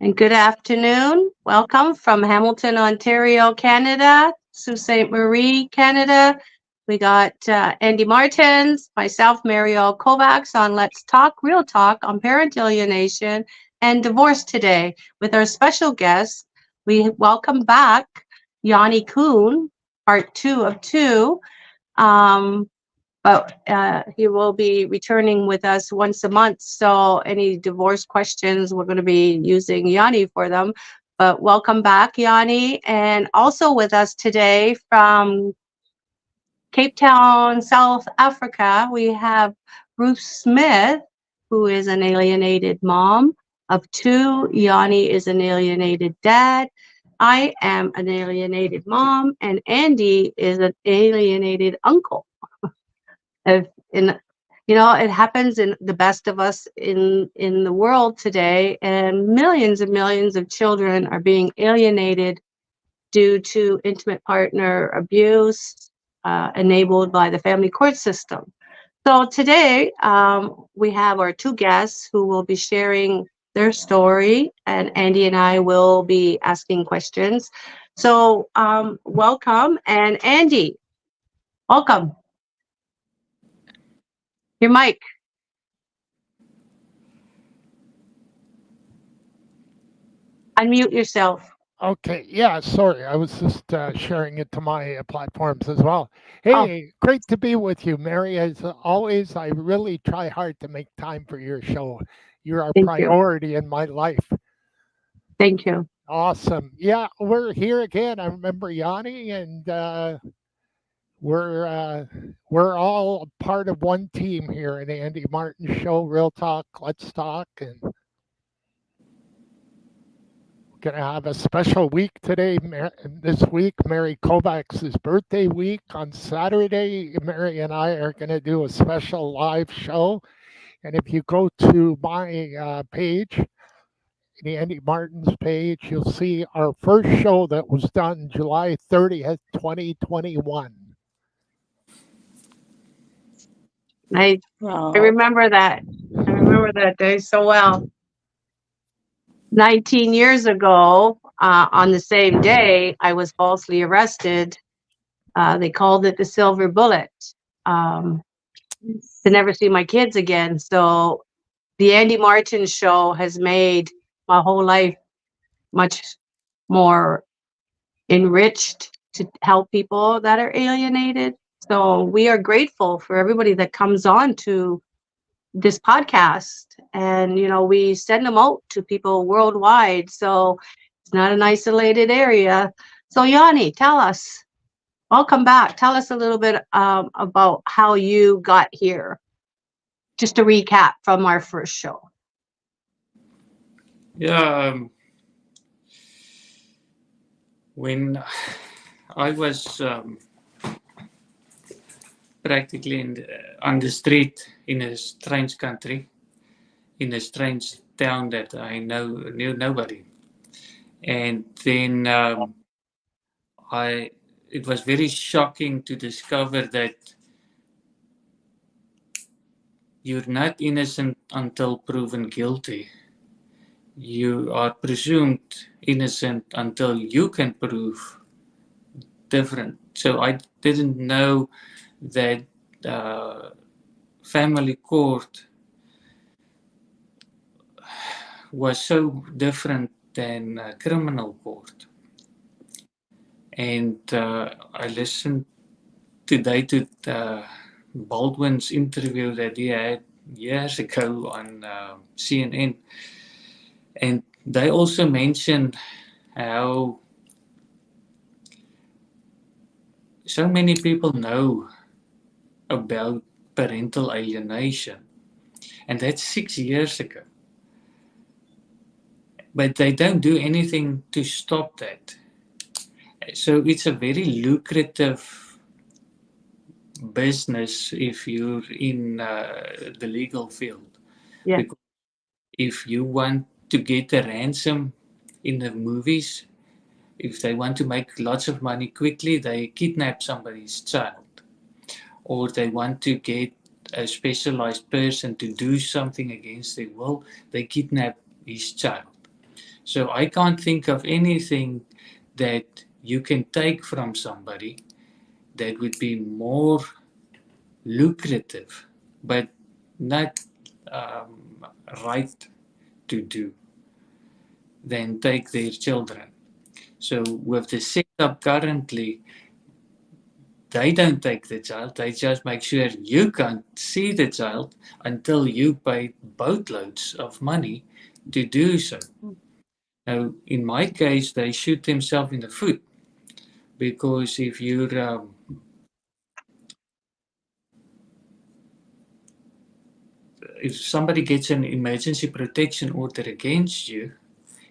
And good afternoon. Welcome from Hamilton, Ontario, Canada, Sault Ste. Marie, Canada. We got Andy Martens, myself, Mary Auld-Kovacs on Let's Talk, Real Talk on Parental Alienation and Divorce today. With our special guest, we welcome back Yani Kühn, part 2 of 2. But he will be returning with us once a month. So any divorce questions, we're going to be using Yanni for them. But welcome back, Yanni. And also with us today from Cape Town, South Africa, we have Ruth Smith, who is an alienated mom of 2. Yanni is an alienated dad. I am an alienated mom, and Andy is an alienated uncle. If in it happens in the best of us in the world today, and millions of children are being alienated due to intimate partner abuse, enabled by the family court system. So today we have our 2 guests who will be sharing their story, and Andy and I will be asking questions. So welcome, and Andy, welcome. Your mic. Unmute yourself. Okay, yeah, sorry. I was just sharing it to my platforms as well. Oh, Hey, great to be with you, Mary. As always, I really try hard to make time for your show. You're a thank you. priority in my life. Thank you. Awesome. Yeah, we're here again. I remember Yanni, and we're uh, we're all part of one team here in the Andy Martin Show. Real Talk, Let's Talk, and gonna have a special week today. This week, Mary Kovacs' birthday week. On Saturday, Mary and I are gonna do a special live show. And if you go to my page, the Andy Martin's page, you'll see our first show that was done July 30th, 2021. I Wow. remember that. I remember that day so well. 19 years ago, on the same day, I was falsely arrested. They called it the silver bullet, um, to never see my kids again. So the Andy Martin show has made my whole life much more enriched to help people that are alienated. So we are grateful for everybody that comes on to this podcast, and we send them out to people worldwide, so it's not an isolated area. So Yanni, tell us, welcome back, tell us a little bit about how you got here, just to recap from our first show. Yeah, when I was practically on the street in a strange country, in a strange town that I knew nobody, and then it was very shocking to discover that you're not innocent until proven guilty. You are presumed innocent until you can prove different. So I didn't know that family court was so different than criminal court. And I listened today to Baldwin's interview that he had years ago on CNN. And they also mentioned how so many people know about parental alienation. And that's 6 years ago. But they don't do anything to stop that. So it's a very lucrative business if you're in the legal field. Yeah. Because if you want to get a ransom in the movies, if they want to make lots of money quickly, they kidnap somebody's child. Or they want to get a specialized person to do something against their will, they kidnap his child. So I can't think of anything that you can take from somebody that would be more lucrative, but not right to do than take their children. So with the setup currently, they don't take the child, they just make sure you can't see the child until you pay boatloads of money to do so. Now, in my case, they shoot themselves in the foot because if somebody gets an emergency protection order against you,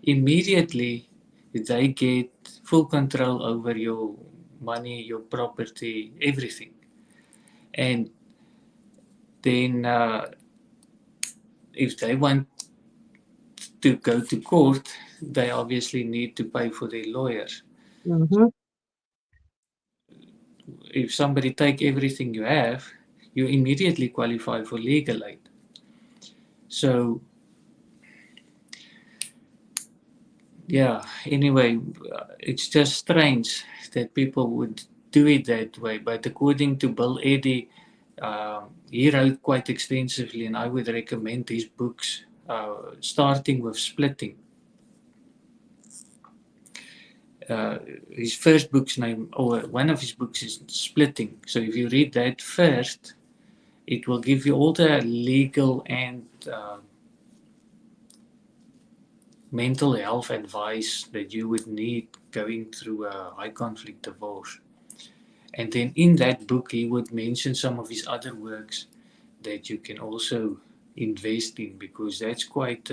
immediately they get full control over your money, your property, everything. And then if they want to go to court, they obviously need to pay for their lawyers. Mm-hmm. If somebody take everything you have, you immediately qualify for legal aid. So yeah, anyway, it's just strange that people would do it that way. But according to Bill Eddy, he wrote quite extensively, and I would recommend his books, starting with Splitting. His first book's name, or one of his books, is Splitting. So if you read that first, it will give you all the legal and mental health advice that you would need going through a high conflict divorce. And then in that book, he would mention some of his other works that you can also invest in, because that's quite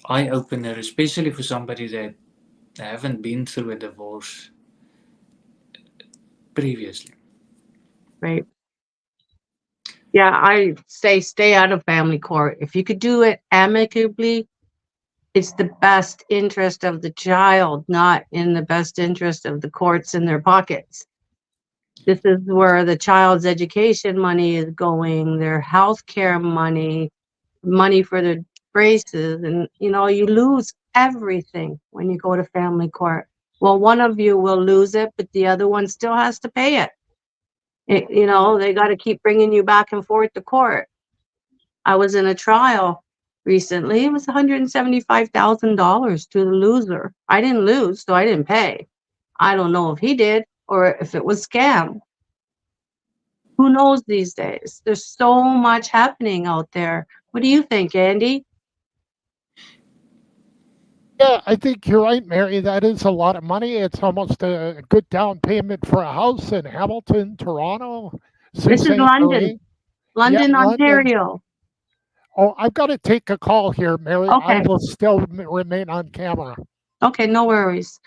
eye opener, especially for somebody that haven't been through a divorce previously. Right. Yeah, I say stay out of family court. If you could do it amicably, it's the best interest of the child, not in the best interest of the courts in their pockets. This is where the child's education money is going, their health care money, money for their braces. And, you lose everything when you go to family court. Well, one of you will lose it, but the other one still has to pay it. They got to keep bringing you back and forth to court. I was in a trial recently. It was $175,000 to the loser. I didn't lose, so I didn't pay. I don't know if he did or if it was scam. Who knows these days? There's so much happening out there. What do you think, Andy? Yeah, I think you're right, Mary. That is a lot of money. It's almost a good down payment for a house in Hamilton, Toronto, This Sault is Ste. London, Marie. Yeah, London, London. Ontario. Oh, I've got to take a call here, Mary. I Okay. will still remain on camera. Okay, no worries.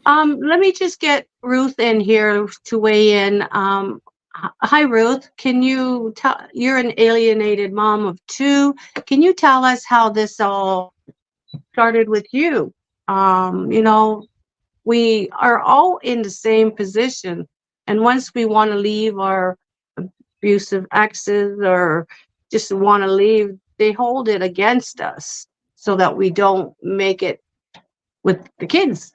Let me just get Ruth in here to weigh in. Hi, Ruth. Can you tell, you're an alienated mom of two. Can you tell us how this all started with you? We are all in the same position. And once we want to leave our abusive exes or just want to leave, they hold it against us so that we don't make it with the kids.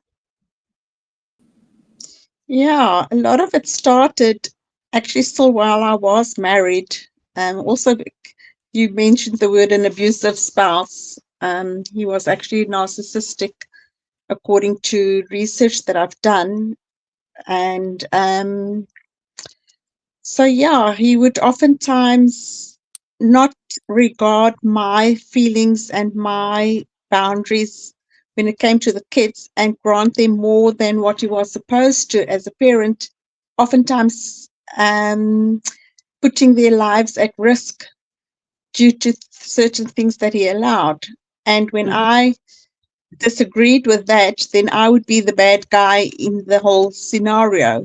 Yeah, a lot of it started actually still while I was married. Also, you mentioned the word an abusive spouse. He was actually narcissistic, according to research that I've done. And so, yeah, he would oftentimes not regard my feelings and my boundaries when it came to the kids and grant them more than what he was supposed to as a parent, oftentimes putting their lives at risk due to certain things that he allowed. And when I disagreed with that, then I would be the bad guy in the whole scenario.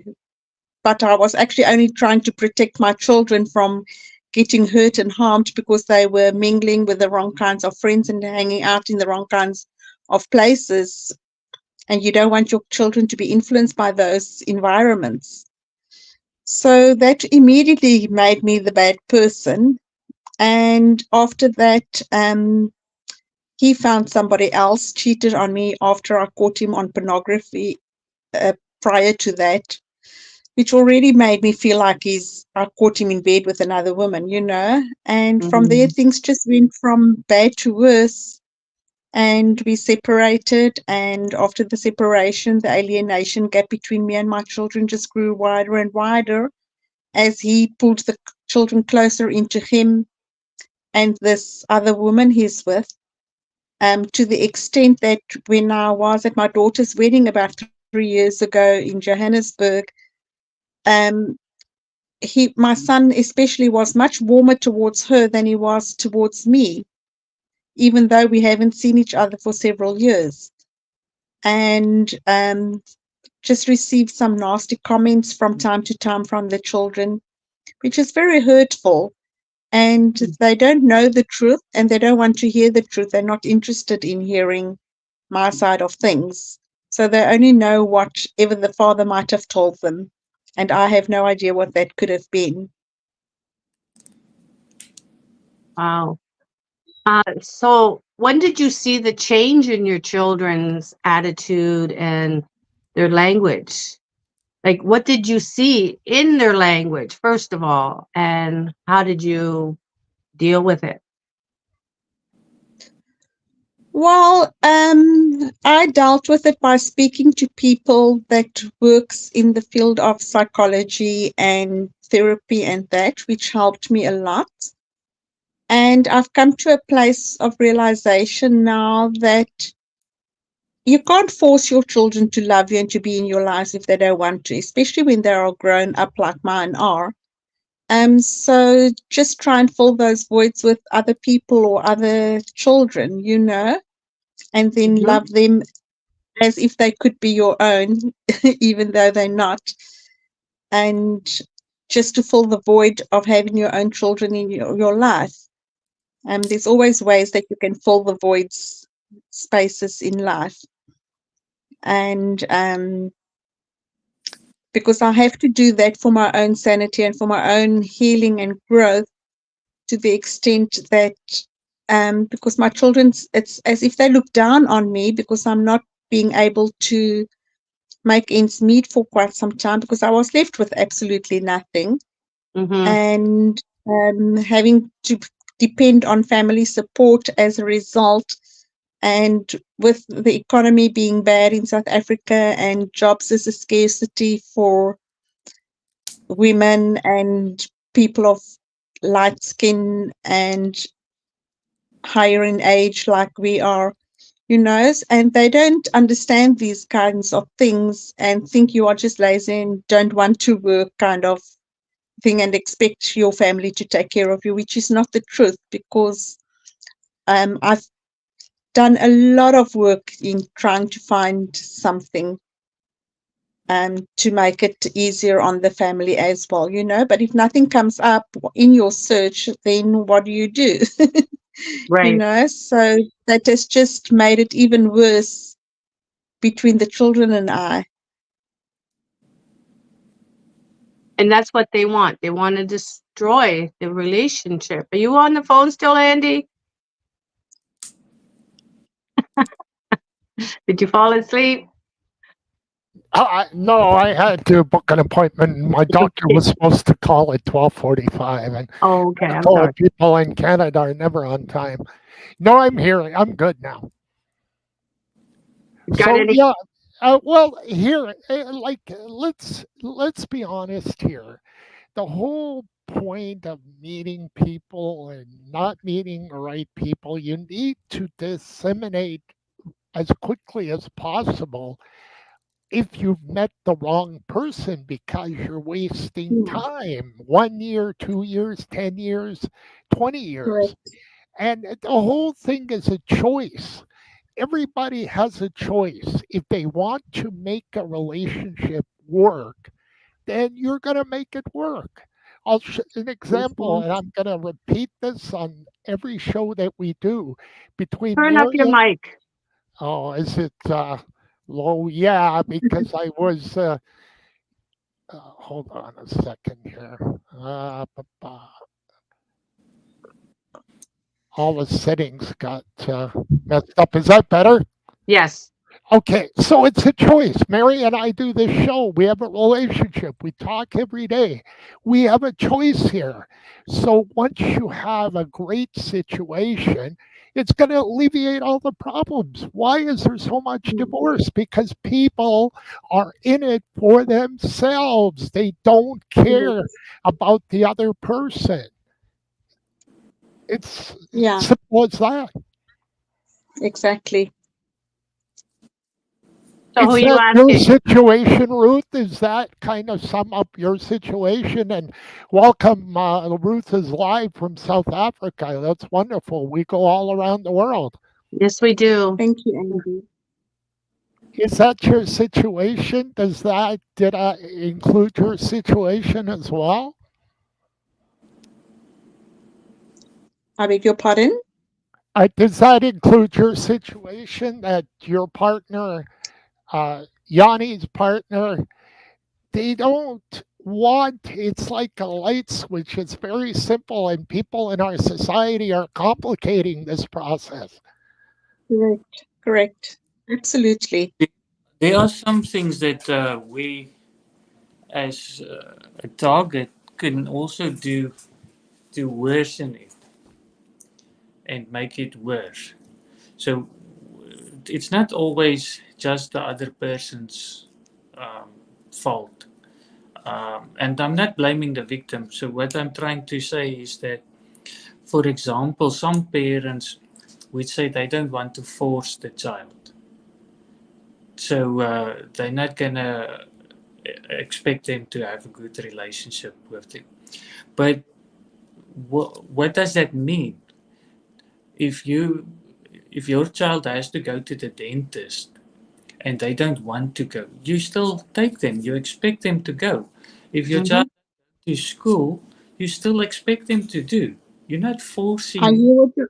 But I was actually only trying to protect my children from getting hurt and harmed because they were mingling with the wrong kinds of friends and hanging out in the wrong kinds of places. And you don't want your children to be influenced by those environments. So that immediately made me the bad person. And after that, he found somebody else, cheated on me after I caught him on pornography prior to that, which already made me feel like I caught him in bed with another woman, you know. And from there, things just went from bad to worse. And we separated. And after the separation, the alienation gap between me and my children just grew wider and wider as he pulled the children closer into him and this other woman he's with. To the extent that when I was at my daughter's wedding about 3 years ago in Johannesburg, my son especially was much warmer towards her than he was towards me, even though we haven't seen each other for several years. And just received some nasty comments from time to time from the children, which is very hurtful. And they don't know the truth and they don't want to hear the truth. They're not interested in hearing my side of things. So they only know whatever the father might have told them. And I have no idea what that could have been. Wow. So when did you see the change in your children's attitude and their language? Like, what did you see in their language, first of all, and how did you deal with it? Well, I dealt with it by speaking to people that works in the field of psychology and therapy and that, which helped me a lot. And I've come to a place of realization now that you can't force your children to love you and to be in your lives if they don't want to, especially when they are grown up like mine are. So just try and fill those voids with other people or other children, you know, and then love them as if they could be your own, even though they're not. And just to fill the void of having your own children in your life. There's always ways that you can fill the voids, spaces in life. And because I have to do that for my own sanity and for my own healing and growth, to the extent that because my children, it's as if they look down on me because I'm not being able to make ends meet for quite some time, because I was left with absolutely nothing. And having to depend on family support as a result. And with the economy being bad in South Africa and jobs as a scarcity for women and people of light skin and higher in age like we are, you know, and they don't understand these kinds of things and think you are just lazy and don't want to work kind of thing and expect your family to take care of you, which is not the truth, because I've done a lot of work in trying to find something to make it easier on the family as well, you know. But if nothing comes up in your search, then what do? Right. You know, so that has just made it even worse between the children and I. And that's what they want. They want to destroy the relationship. Are you on the phone still, Andy? Did you fall asleep? No, I had to book an appointment. My doctor was supposed to call at 12:45, and Oh, okay. I'm so sorry. people in Canada are never on time. No, I'm here. I'm good now. Got So any? yeah, well, here, like, let's be honest here. The whole point of meeting people and not meeting the right people, you need to disseminate as quickly as possible if you've met the wrong person, because you're wasting time. 1 year, 2 years, 10 years, 20 years. Correct. And the whole thing is a choice. Everybody has a choice. If they want to make a relationship work, then you're going to make it work. I'll an example, and I'm going to repeat this on every show that we do. Between Turn up your Mary, mic. oh, is it low? Yeah, because I was. Hold on a second here. all the settings got messed up. Is that better? Yes. Okay, so it's a choice. Mary and I do this show. We have a relationship. We talk every day. We have a choice here. So once you have a great situation, it's going to alleviate all the problems. Why is there so much divorce? Because people are in it for themselves. They don't care about the other person. It's Yeah, simple as that. exactly. So who Is are you that your asking? situation, Ruth? Is that kind of sum up your situation? And welcome, Ruth is live from South Africa. That's wonderful. We go all around the world. Yes, we do. Thank you, Andy. Is that your situation? Did I include your situation as well? I beg your pardon? Does that include your situation that your partner, Yanni's partner, they don't want, it's like a light switch. It's very simple, and people in our society are complicating this process. Correct. Absolutely. There are some things that we, as a target, can also do to worsen it and make it worse. So it's not always just the other person's fault. And I'm not blaming the victim. So what I'm trying to say is that, for example, some parents would say they don't want to force the child. So they're not going to expect them to have a good relationship with them. But what does that mean? If your child has to go to the dentist and they don't want to go, you still take them. You expect them to go. If your child to school, you still expect them to do. You're not I forcing. hear what you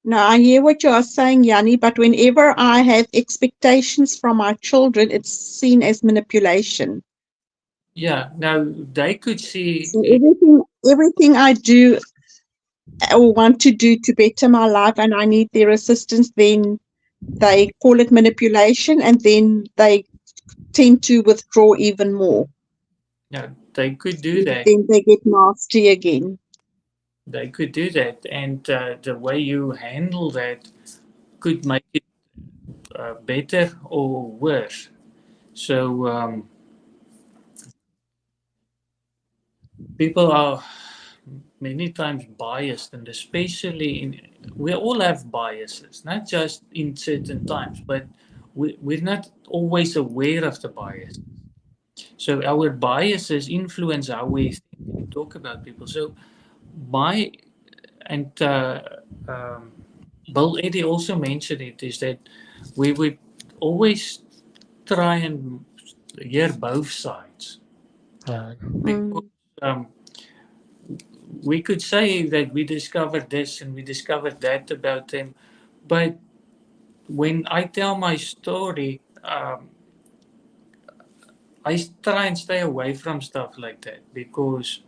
No, I hear what you are saying, Yanni, but whenever I have expectations from my children, it's seen as manipulation. Yeah, now they could see So everything I do or want to do to better my life and I need their assistance, then they call it manipulation and then they tend to withdraw even more. yeah, they could do that. Then they get nasty again. They could do that, and the way you handle that could make it better or worse. So people are many times biased, and especially we all have biases, not just in certain times, but we're not always aware of the bias. So our biases influence how we think and talk about people. So my and Bill Eddy also mentioned it is that we would always try and hear both sides because we could say that we discovered this and we discovered that about them, but when I tell my story, I try and stay away from stuff like that because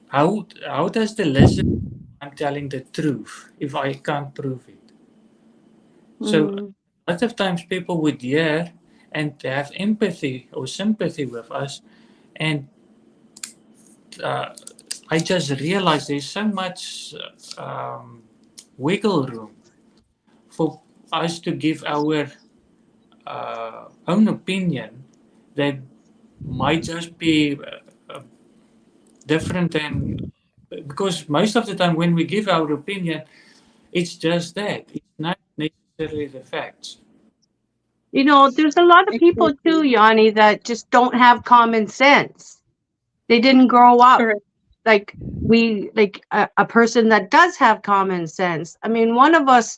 how does the listener know I'm telling the truth if I can't prove it? So a lot of times people would hear and have empathy or sympathy with us, and I just realized there's so much wiggle room for us to give our own opinion that might just be different than, because most of the time when we give our opinion, it's just that it's not necessarily the facts. You know, there's a lot of people Exactly. too, Yanni, that just don't have common sense. They didn't grow up Correct. like a person that does have common sense. I mean, one of us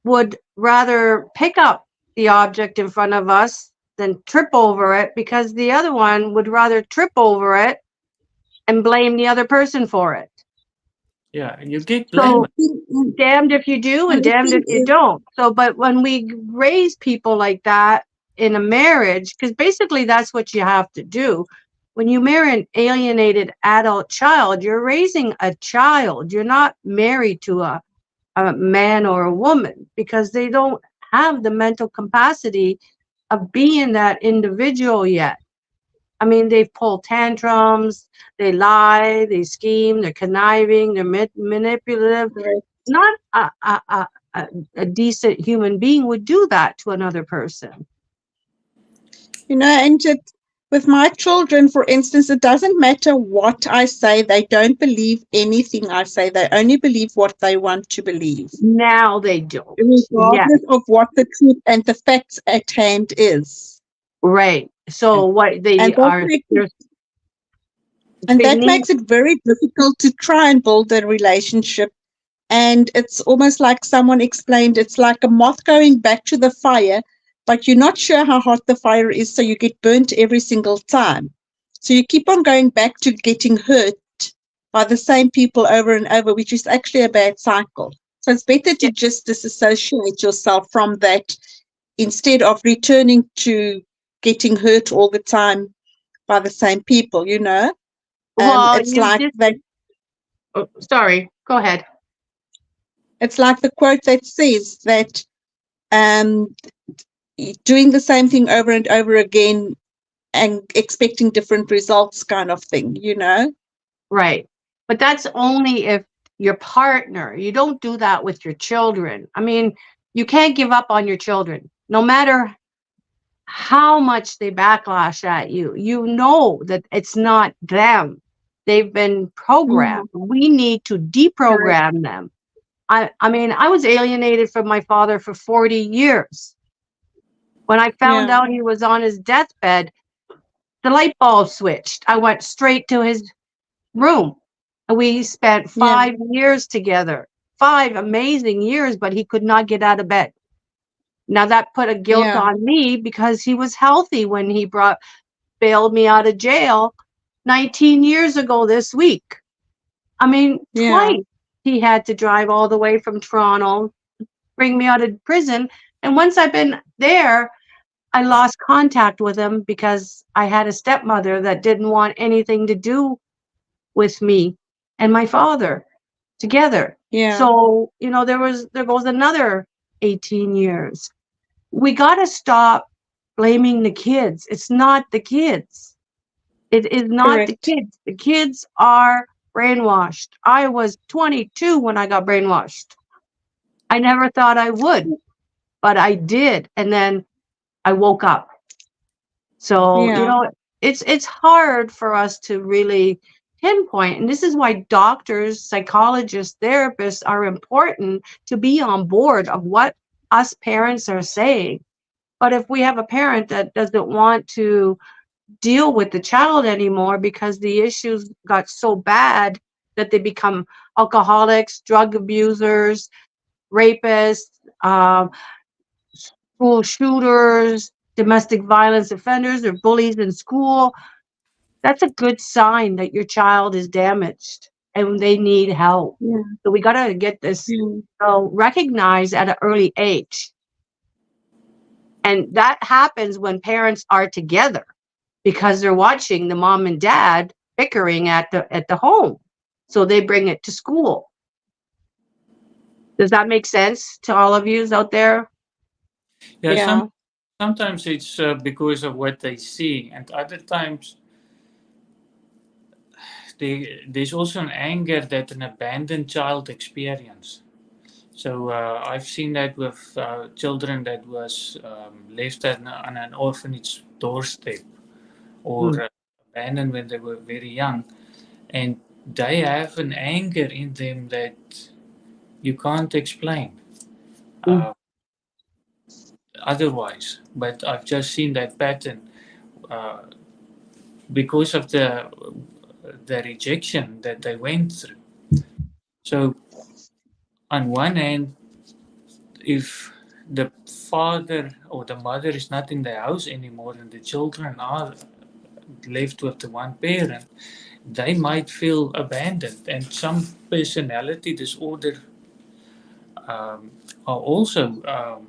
would rather pick up the object in front of us than trip over it because the other one would rather trip over it and blame the other person for it. Yeah, and you get So blamed. damned if you do and And the damned thing if you is, don't. So, but when we raise people like that in a marriage, because basically that's what you have to do. when you marry an alienated adult child, you're raising a child. You're not married to a man or a woman, because they don't have the mental capacity of being that individual yet. I mean, they pull tantrums, they lie, they scheme, they're conniving, they're manipulative. Right. Not a decent human being would do that to another person. You know, and with my children, for instance, it doesn't matter what I say. They don't believe anything I say. They only believe what they want to believe, Now they don't. regardless of what the truth and the facts at hand is. Right. So what they And are, and they that need- makes it very difficult to try and build a relationship. And it's almost like someone explained, it's like a moth going back to the fire, but you're not sure how hot the fire is, so you get burnt every single time. So you keep on going back to getting hurt by the same people over and over, which is actually a bad cycle. So it's better to just disassociate yourself from that instead of returning to getting hurt all the time by the same people, you know? well, It's like that. Oh, sorry, go ahead. It's like the quote that says that doing the same thing over and over again and expecting different results kind of thing, you know? Right. But that's only if your partner, you don't do that with your children. I mean, you can't give up on your children, no matter how much they backlash at you. You know that it's not them. They've been programmed. We need to deprogram them. I mean, I was alienated from my father for 40 years. When I found out he was on his deathbed, the light bulb switched. I went straight to his room. And we spent 5 years together, 5 amazing years, but he could not get out of bed. Now that put a guilt on me, because he was healthy when he bailed me out of jail 19 years ago this week. I mean, twice he had to drive all the way from Toronto, bring me out of prison. And once I've been there, I lost contact with him because I had a stepmother that didn't want anything to do with me and my father together. So, you know, there goes another 18 years. We got to stop blaming the kids. It's not the kids. It is not the kids. The kids are brainwashed. I was 22 when I got brainwashed. I never thought I would, but I did. And then I woke up. So, you know, it's hard for us to really pinpoint. And this is why doctors, psychologists, therapists are important, to be on board of what us parents are saying. But if we have a parent that doesn't want to deal with the child anymore because the issues got so bad that they become alcoholics, drug abusers, rapists, school shooters, domestic violence offenders, or bullies in school, that's a good sign that your child is damaged and they need help. So we got to get this recognized at an early age. And that happens when parents are together, because they're watching the mom and dad bickering at the home. So they bring it to school. Does that make sense to all of you out there? Yeah. Sometimes it's because of what they see, and other times there's also an anger that an abandoned child experience. So I've seen that with children that was left on an orphanage doorstep, or abandoned when they were very young, and they have an anger in them that you can't explain otherwise. But I've just seen that pattern because of the rejection that they went through. So on one hand, if the father or the mother is not in the house anymore and the children are left with the one parent, they might feel abandoned. And some personality disorder are also,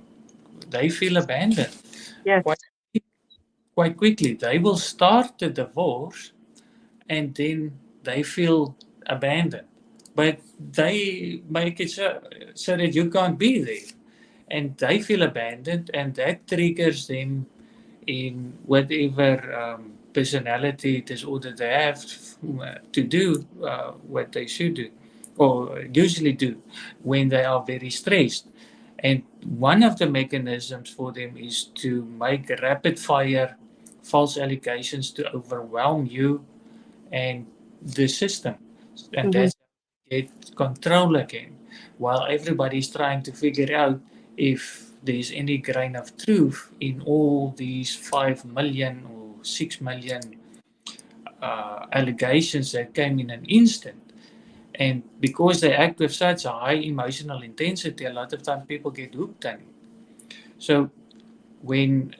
they feel abandoned. Yes. Quite quickly. They will start the divorce and then they feel abandoned. But they make it so that you can't be there. And they feel abandoned, and that triggers them in whatever personality disorder they have to do what they should do or usually do when they are very stressed. And one of the mechanisms for them is to make rapid fire false allegations to overwhelm you and the system. And Mhm. that's get control again while everybody's trying to figure out if there's any grain of truth in all these 5 million or 6 million allegations that came in an instant. And because they act with such a high emotional intensity, a lot of times people get hooked on it. So when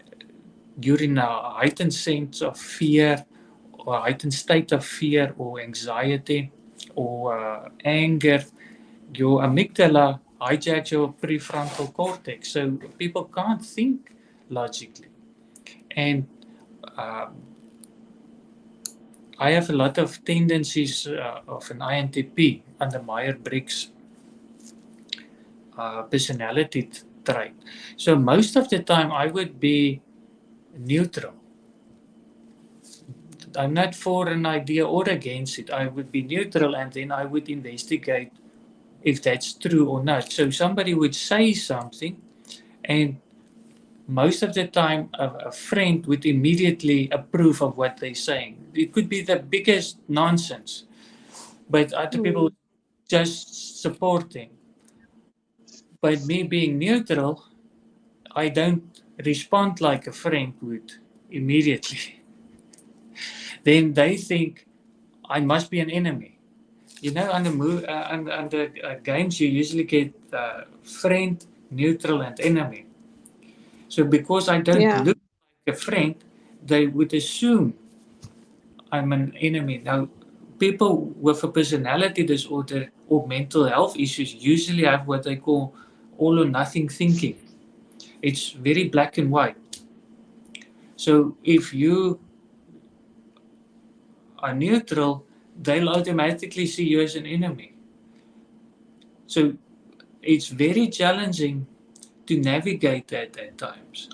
you're in a heightened sense of fear or heightened state of fear or anxiety or anger, your amygdala hijacks your prefrontal cortex. So people can't think logically. And uh, I have a lot of tendencies of an INTP under Myers-Briggs personality trait. So most of the time I would be neutral. I'm not for an idea or against it. I would be neutral and then I would investigate if that's true or not. So somebody would say something, and most of the time a friend would immediately approve of what they're saying. It could be the biggest nonsense, but other people would just supporting. But me being neutral, I don't respond like a friend would immediately. Then they think I must be an enemy. You know, under games, you usually get friend, neutral, and enemy. So because I don't Yeah. look like a friend, they would assume I'm an enemy. Now, people with a personality disorder or mental health issues usually have what they call all or nothing thinking. It's very black and white. So if you are neutral, they'll automatically see you as an enemy. So it's very challenging to navigate that at times.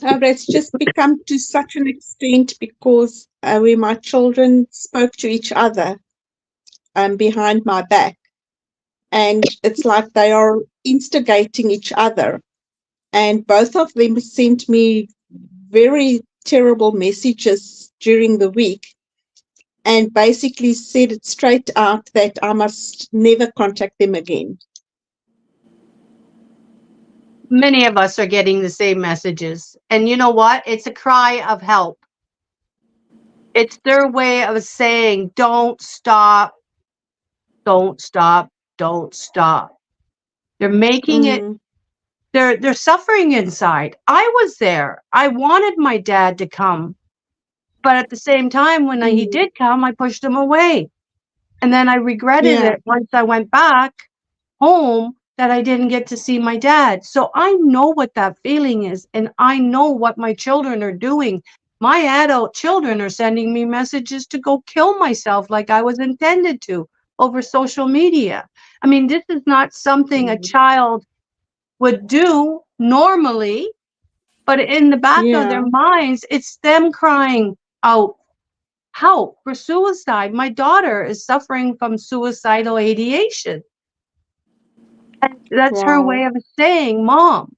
But it's just become to such an extent because where my children spoke to each other behind my back, and it's like they are instigating each other. And both of them sent me very terrible messages during the week and basically said it straight out that I must never contact them again. Many of us are getting the same messages. And you know what? It's a cry of help. It's their way of saying, don't stop, don't stop, don't stop. They're making it, Mm, they're suffering inside. I was there. I wanted my dad to come. But at the same time, when he mm, did come, I pushed him away. And then I regretted yeah, it once I went back home that I didn't get to see my dad. So I know what that feeling is, and I know what my children are doing. My adult children are sending me messages to go kill myself like I was intended to over social media. I mean, this is not something a mm, child would do normally, but in the back of yeah, their minds, it's them crying out help for suicide. My daughter is suffering from suicidal ideation. And that's her way wow, of saying, Mom,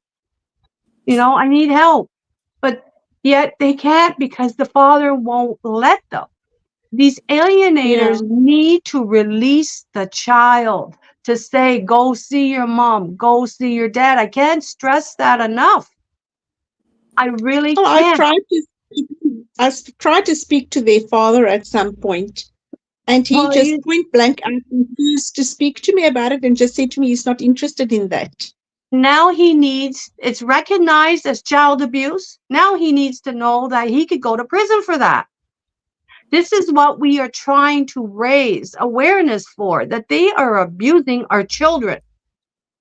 I need help. But yet they can't because the father won't let them. These yeah. alienators need to release the child to say, go see your mom, go see your dad. I can't stress that enough. I really Well, can't. tried to speak to their father at some point, and he Well, just point blank out refused to speak to me about it and just said to me he's not interested in that. now it's recognized as child abuse. Now he needs to know that he could go to prison for that. This is what we are trying to raise awareness for, that they are abusing our children.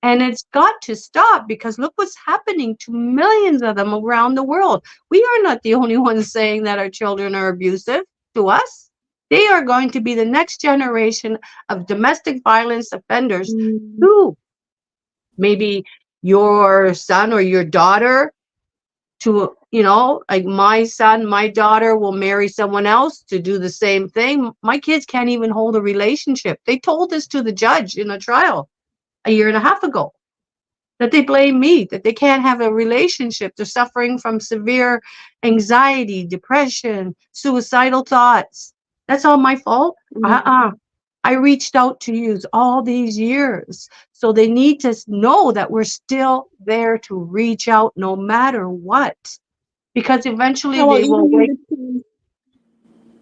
And it's got to stop, because look what's happening to millions of them around the world. We are not the only ones saying that our children are abusive to us. They are going to be the next generation of domestic violence offenders too. Maybe your son or your daughter, to, like my son, my daughter will marry someone else to do the same thing. My kids can't even hold a relationship. They told this to the judge in a trial a year and a half ago, that they blame me, that they can't have a relationship. They're suffering from severe anxiety, depression, suicidal thoughts. That's all my fault? I reached out to you all these years. So they need to know that we're still there to reach out no matter what. Because eventually they will wake.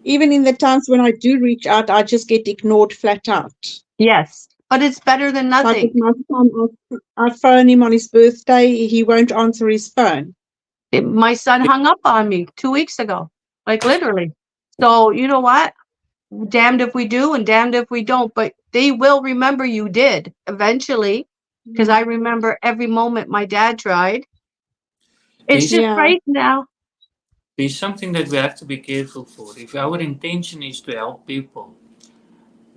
Even in the times when I do reach out, I just get ignored flat out. Yes, but it's better than Like nothing. with my son, I phone him on his birthday, he won't answer his phone. My son hung up on me 2 weeks ago, like literally. So you know what? Damned if we do and damned if we don't, but they will remember you did eventually, because I remember every moment my dad tried. It's just right now. There's something that we have to be careful for. If our intention is to help people,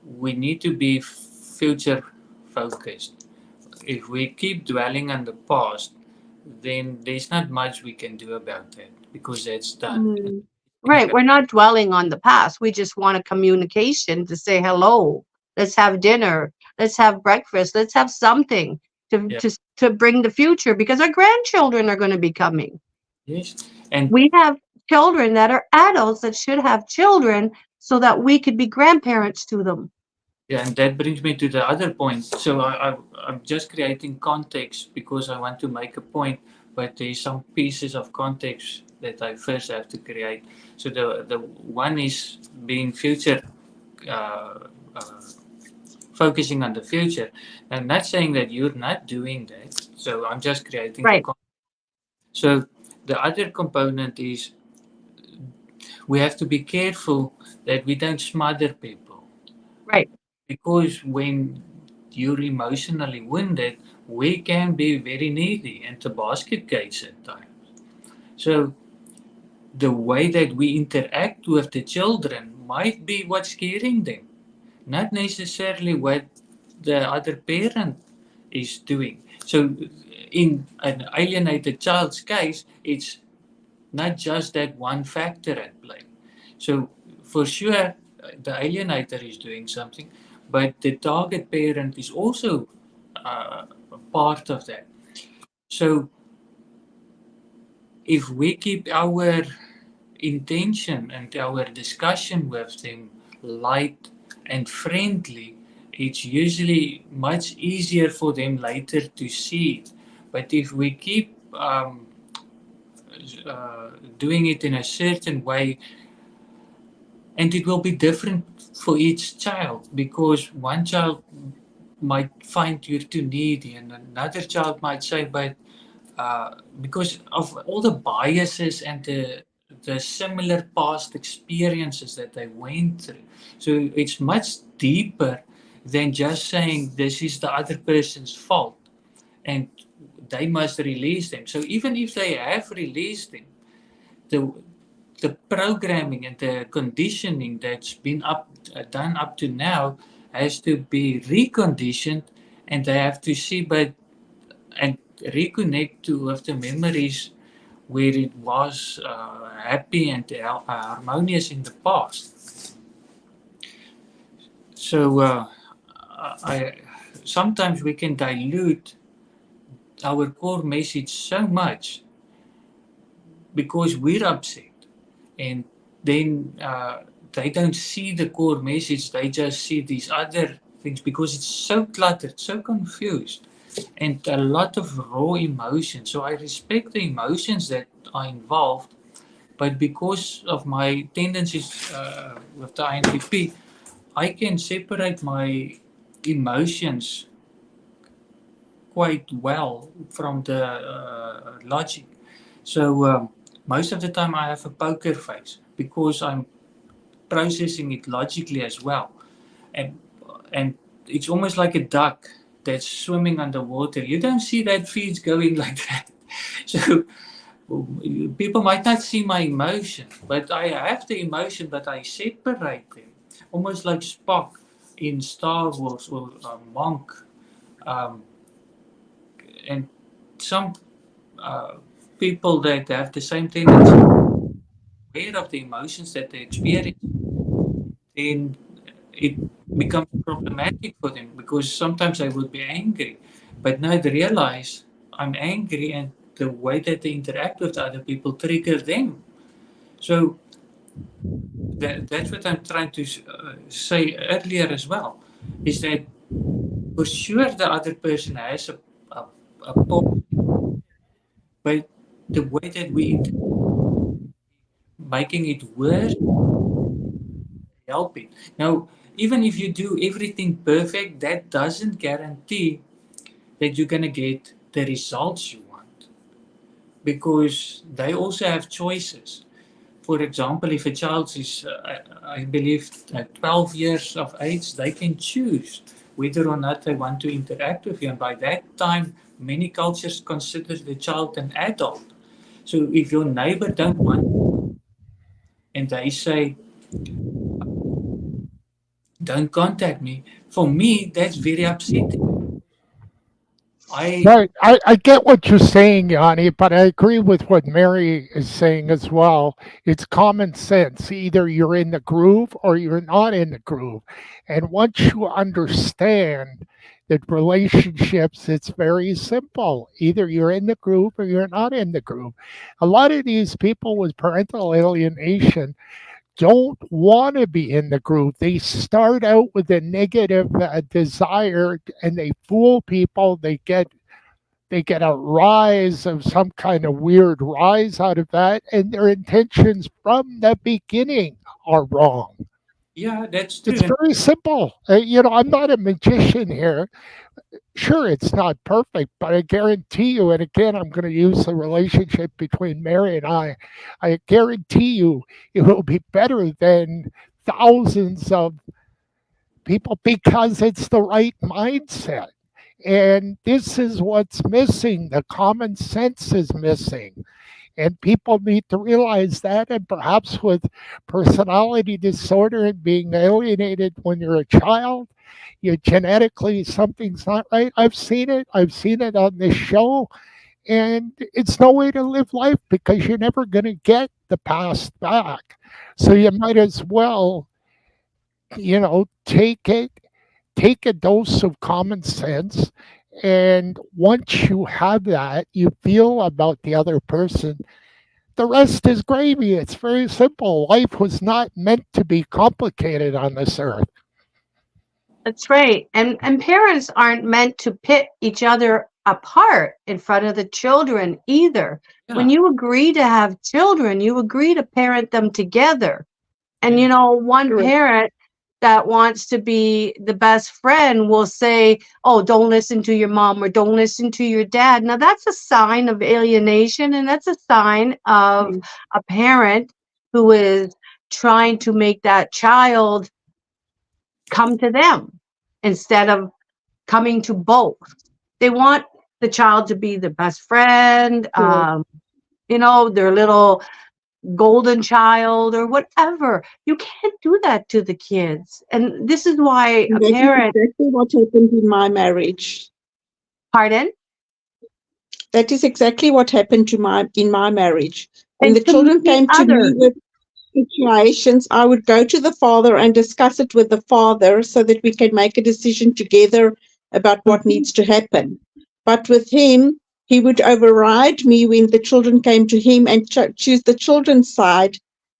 we need to be future focused. If we keep dwelling on the past, then there's not much we can do about that, because that's done. Right. We're not dwelling on the past. We just want a communication to say hello. Let's have dinner. Let's have breakfast. Let's have something to bring the future, because our grandchildren are going to be coming. Yes. And we have children that are adults that should have children, so that we could be grandparents to them. Yeah, and that brings me to the other point. So I'm just creating context because I want to make a point, but there's some pieces of context that I first have to create. So the one is being future, focusing on the future. I'm not saying that you're not doing that. So I'm just creating the context. So the other component is we have to be careful that we don't smother people. Right. Because when you're emotionally wounded, we can be very needy and a basket case at times. So the way that we interact with the children might be what's scaring them, not necessarily what the other parent is doing. So in an alienated child's case, it's not just that one factor at play. So for sure, the alienator is doing something, but the target parent is also a part of that. So if we keep our intention and our discussion with them light and friendly, it's usually much easier for them later to see it. But if we keep doing it in a certain way, and it will be different for each child, because one child might find you're too needy and another child might say, but because of all the biases and the similar past experiences that they went through. So it's much deeper than just saying this is the other person's fault and they must release them. So even if they have released them, the programming and the conditioning that's been done up to now has to be reconditioned, and they have to see and reconnect with the memories where it was happy and harmonious in the past. So sometimes we can dilute our core message so much because we're upset, and then they don't see the core message, they just see these other things because it's so cluttered, so confused, and a lot of raw emotions. So I respect the emotions that are involved, but because of my tendencies with the INTP, I can separate my emotions quite well from the logic. So most of the time I have a poker face because I'm processing it logically as well, and it's almost like a duck. that's swimming underwater. You don't see that feeds going like that. So people might not see my emotion, but I have the emotion, but I separate them. Almost like Spock in Star Wars, or Monk. Um, and some people that have the same tendency, aware of the emotions that they experience, then it becomes problematic for them, because sometimes I would be angry, but now they realize I'm angry, and the way that they interact with other people trigger them. So that's what I'm trying to say earlier as well, is that for sure the other person has a point, but the way that we making it worse, helping. Now, even if you do everything perfect, that doesn't guarantee that you're going to get the results you want, because they also have choices. For example, if a child is, I believe, 12 years of age, they can choose whether or not they want to interact with you. And by that time, many cultures consider the child an adult. So if your neighbor don't want, and they say, don't contact me, for me, that's very upsetting. Right. I get what you're saying, Yanni, but I agree with what Mary is saying as well. It's common sense. Either you're in the groove or you're not in the groove. And once you understand that relationships, it's very simple. Either you're in the groove or you're not in the groove. A lot of these people with parental alienation don't want to be in the groove. They start out with a negative desire and they fool people. They get a rise of some kind of weird rise out of that, and their intentions from the beginning are wrong. Yeah, that's true. It's very simple. I'm not a magician here. Sure, it's not perfect, but I guarantee you, and again, I'm going to use the relationship between Mary and I guarantee you it will be better than thousands of people because it's the right mindset. And this is what's missing. The common sense is missing. And people need to realize that. And perhaps with personality disorder and being alienated when you're a child, you genetically, something's not right. I've seen it. I've seen it on this show. And it's no way to live life because you're never going to get the past back. So you might as well, take a dose of common sense. And once you have that, you feel about the other person. The rest is gravy. It's very simple. Life was not meant to be complicated on this earth. That's right. And parents aren't meant to pit each other apart in front of the children either. Yeah. When you agree to have children, you agree to parent them together. And one Correct. parent that wants to be the best friend will say, "Oh, don't listen to your mom or don't listen to your dad." Now that's a sign of alienation, and that's a sign of a parent who is trying to make that child come to them instead of coming to both. They want the child to be the best friend, their little golden child or whatever. You can't do that to the kids. And this is why a That is parent, exactly what happened in my marriage. pardon? That is exactly what happened in my marriage. When And the to children many came to me others. with situations, I would go to the father and discuss it with the father so that we can make a decision together about what needs to happen. But with him, he would override me when the children came to him and choose the children's side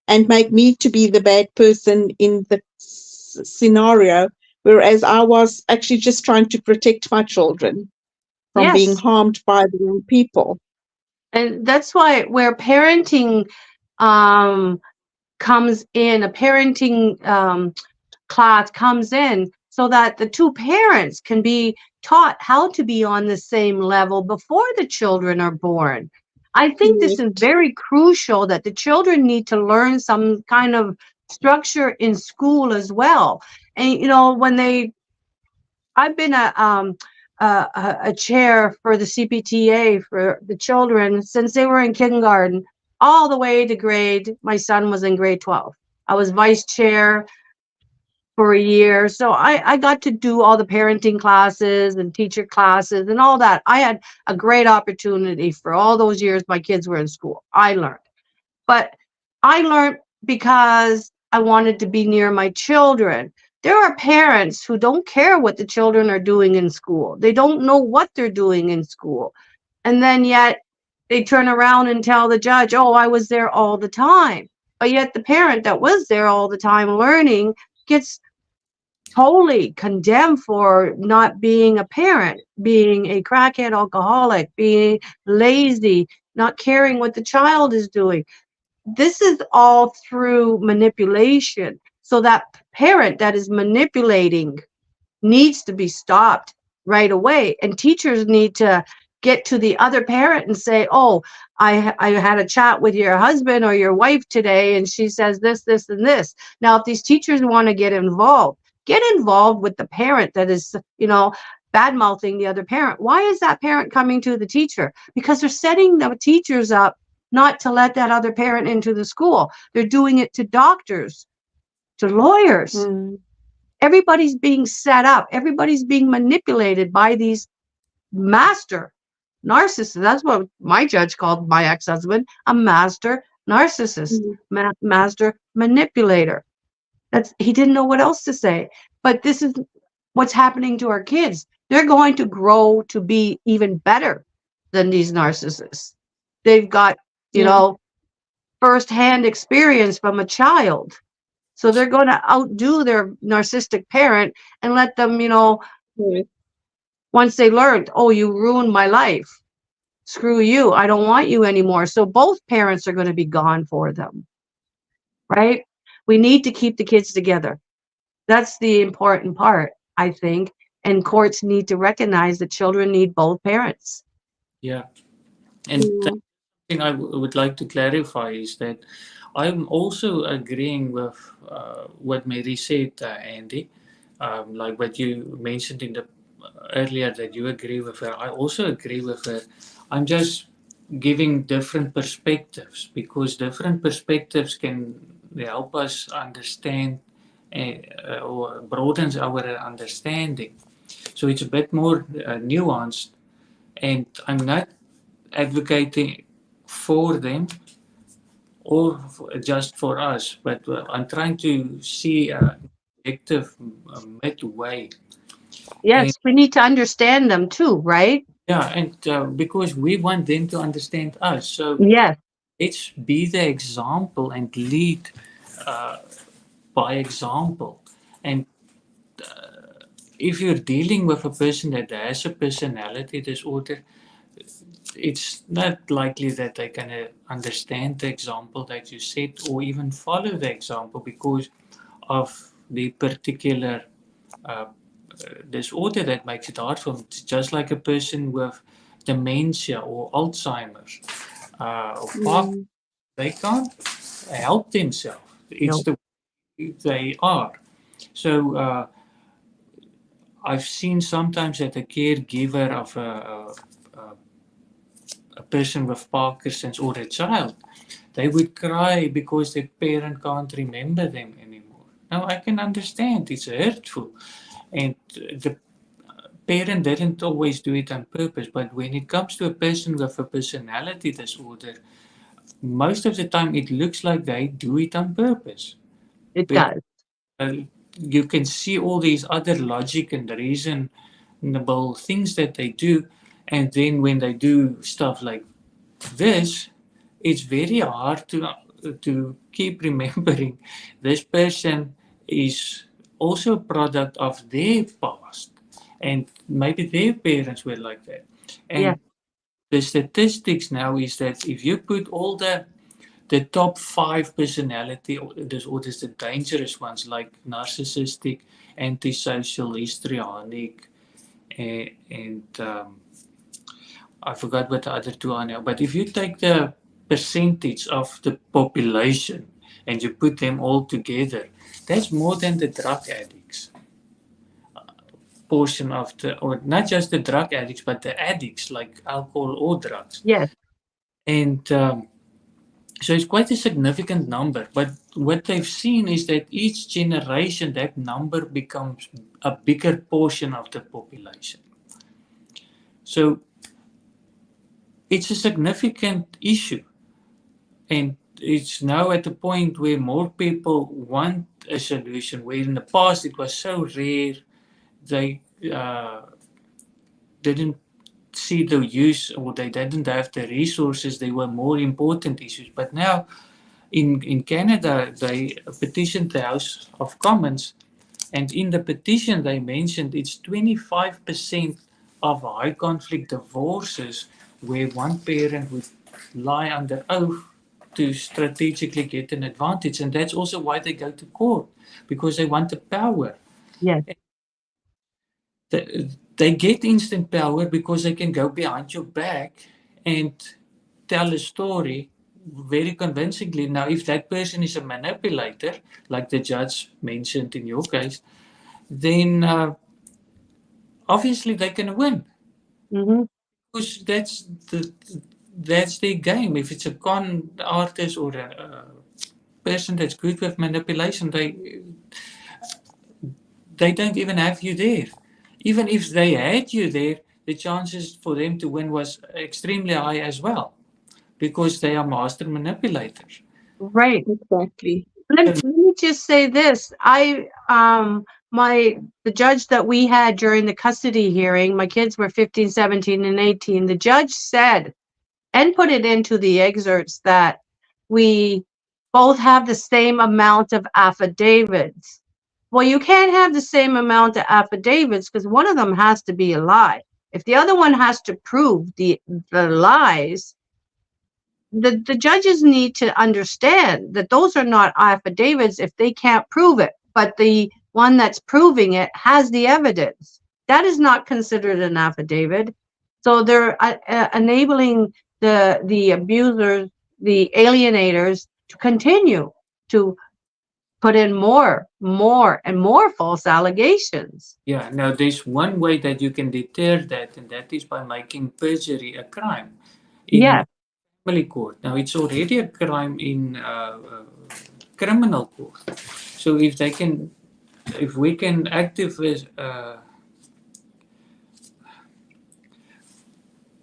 and make me to be the bad person in the scenario, whereas I was actually just trying to protect my children from being Yes. harmed by the wrong people. And that's why where parenting comes in, a parenting class comes in, so that the two parents can be taught how to be on the same level before the children are born. I think this is very crucial, that the children need to learn some kind of structure in school as well. And when I've been a a chair for the CPTA for the children since they were in kindergarten all the way to grade. My son was in grade 12. I was vice chair for a year. So I got to do all the parenting classes and teacher classes and all that. I had a great opportunity for all those years my kids were in school. I learned. But I learned because I wanted to be near my children. There are parents who don't care what the children are doing in school. They don't know what they're doing in school. And then yet they turn around and tell the judge, oh, I was there all the time. But yet the parent that was there all the time learning gets totally condemned for not being a parent, being a crackhead alcoholic, being lazy, not caring what the child is doing. This is all through manipulation. So that parent that is manipulating needs to be stopped right away. And teachers need to get to the other parent and say, oh, I had a chat with your husband or your wife today, and she says this, this, and this. Now, if these teachers want to get involved with the parent that is, bad-mouthing the other parent. Why is that parent coming to the teacher? Because they're setting the teachers up not to let that other parent into the school. They're doing it to doctors, to lawyers. Everybody's being set up. Everybody's being manipulated by these master narcissists. That's what my judge called my ex-husband, a master narcissist, master manipulator. He didn't know what else to say. But this is what's happening to our kids. They're going to grow to be even better than these narcissists. They've got, firsthand experience from a child. So they're going to outdo their narcissistic parent and let them, once they learned, oh, you ruined my life. Screw you. I don't want you anymore. So both parents are going to be gone for them. Right? We need to keep the kids together. That's the important part, I think. And courts need to recognize that children need both parents. Yeah. And the thing I would like to clarify is that I'm also agreeing with what Mary said, Andy. Like what you mentioned in the earlier, that you agree with her. I also agree with her. I'm just giving different perspectives, because different perspectives can help us understand or broadens our understanding. So it's a bit more nuanced, and I'm not advocating for them or just for us, but I'm trying to see a objective midway. Yes, we need to understand them too, right? Yeah, and because we want them to understand us. So yes, let's be the example and lead by example. And if you're dealing with a person that has a personality disorder, it's not likely that they can understand the example that you set or even follow the example because of the particular disorder that makes it hard for them. It's just like a person with dementia or Alzheimer's or Parkinson's. They can't help themselves. It's the way they are. So I've seen sometimes that a caregiver of a person with Parkinson's or a child, they would cry because their parent can't remember them anymore. Now I can understand it's hurtful, and the parent didn't always do it on purpose, but when it comes to a person with a personality disorder, most of the time it looks like they do it on purpose. it does. You can see all these other logic and reasonable things that they do, and then when they do stuff like this, it's very hard to keep remembering this person is also a product of their past, and maybe their parents were like that. And the statistics now is that if you put all the top 5 personality disorders, the dangerous ones like narcissistic, antisocial, histrionic, and I forgot what the other two are now. But if you take the percentage of the population and you put them all together, that's more than the drug addicts. portion of or not just the drug addicts, but the addicts, like alcohol or drugs. Yes. And so it's quite a significant number. But what they've seen is that each generation, that number becomes a bigger portion of the population. So it's a significant issue. And it's now at the point where more people want a solution, where in the past it was so rare, they didn't see the use, or they didn't have the resources. There were more important issues. But now in Canada, they petitioned the House of Commons, and in the petition they mentioned it's 25% of high conflict divorces where one parent would lie under oath to strategically get an advantage. And that's also why they go to court, because they want the power. Yes. They get instant power because they can go behind your back and tell a story very convincingly. Now, if that person is a manipulator, like the judge mentioned in your case, then obviously they can win. Mm-hmm. Because that's their game. If it's a con artist or a person that's good with manipulation, they don't even have you there. Even if they had you there, the chances for them to win was extremely high as well, because they are master manipulators. Right. Exactly. Let me just say this. The judge that we had during the custody hearing, my kids were 15, 17, and 18. The judge said, and put it into the excerpts, that we both have the same amount of affidavits. Well, you can't have the same amount of affidavits because one of them has to be a lie. If the other one has to prove the lies, the judges need to understand that those are not affidavits if they can't prove it, but the one that's proving it has the evidence. That is not considered an affidavit. So they're enabling the abusers, the alienators, to continue to put in more and more false allegations. Yeah, now there's one way that you can deter that, and that is by making perjury a crime in family court. Now, it's already a crime in criminal court. So if we can activate